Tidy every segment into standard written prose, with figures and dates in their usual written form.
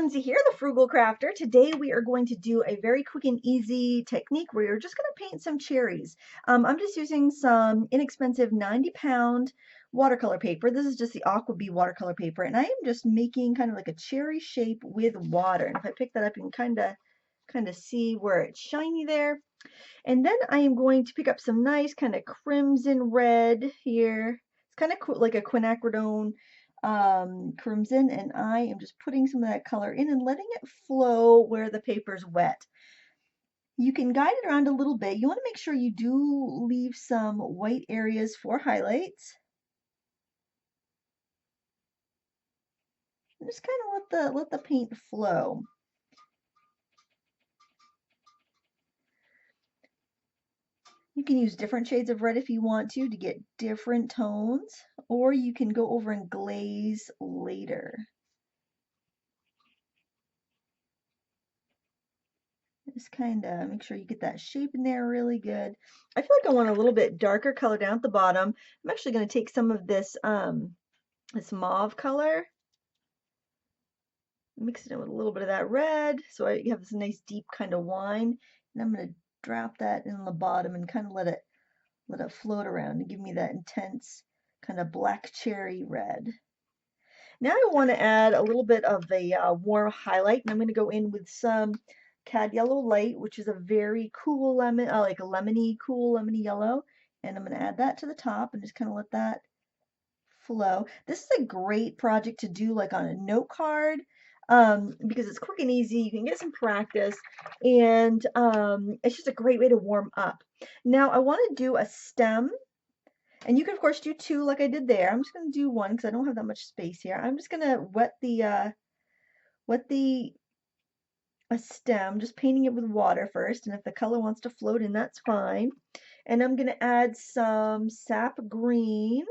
Lindsay here, the Frugal Crafter. Today we are going to do a very quick and easy technique where you're just going to paint some cherries. I'm just using some inexpensive 90-pound watercolor paper. This is just the Aquabee watercolor paper, and I am just making kind of like a cherry shape with water. And if I pick that up, you can kind of see where it's shiny there. And then I am going to pick up some nice kind of crimson red here. It's kind of cool, like a quinacridone crimson, and I am just putting some of that color in and letting it flow where the paper's wet. You can guide it around a little bit. You want to make sure you do leave some white areas for highlights. And just kind of let the paint flow. You can use different shades of red if you want to get different tones, or you can go over and glaze later. Just kind of make sure you get that shape in there really good. I feel like I want a little bit darker color down at the bottom. I'm actually going to take some of this this mauve color, mix it in with a little bit of that red, so I have this nice deep kind of wine, and I'm going to drop that in the bottom and kind of let it float around and give me that intense kind of black cherry red. Now I want to add a little bit of a warm highlight, and I'm going to go in with some Cad Yellow Light, which is a very cool lemon, like a lemony, cool lemony yellow. And I'm going to add that to the top and just kind of let that flow. This is a great project to do like on a note card because it's quick and easy. You can get some practice, and it's just a great way to warm up. Now I want to do a stem. And you can, of course, do two like I did there. I'm just going to do one because I don't have that much space here. I'm just going to wet a stem, just painting it with water first. And if the color wants to float in, that's fine. And I'm going to add some sap green.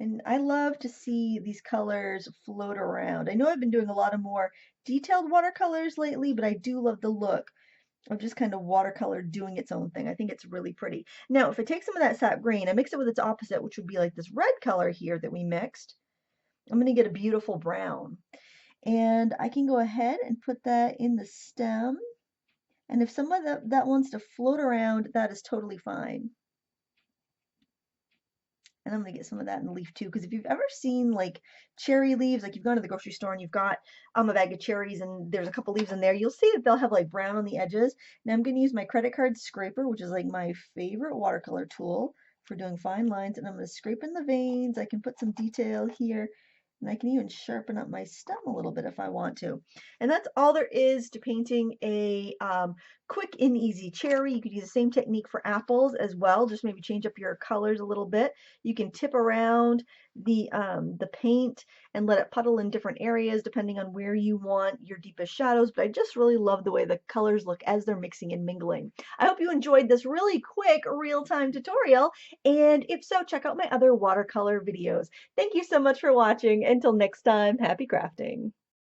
And I love to see these colors float around. I know I've been doing a lot of more detailed watercolors lately, but I do love the look of just kind of watercolor doing its own thing. I think it's really pretty. Now, if I take some of that sap green, I mix it with its opposite, which would be like this red color here that we mixed, I'm going to get a beautiful brown. And I can go ahead and put that in the stem. And if some of that wants to float around, that is totally fine. And I'm going to get some of that in the leaf too, because if you've ever seen like cherry leaves, like you've gone to the grocery store and you've got a bag of cherries and there's a couple leaves in there, you'll see that they'll have like brown on the edges. Now I'm going to use my credit card scraper, which is like my favorite watercolor tool for doing fine lines, and I'm going to scrape in the veins. I can put some detail here, and I can even sharpen up my stem a little bit if I want to. And that's all there is to painting a quick and easy cherry. You could use the same technique for apples as well, just maybe change up your colors a little bit. You can tip around the paint and let it puddle in different areas depending on where you want your deepest shadows, but I just really love the way the colors look as they're mixing and mingling. I hope you enjoyed this really quick real-time tutorial, and if so, check out my other watercolor videos. Thank you so much for watching. Until next time, happy crafting.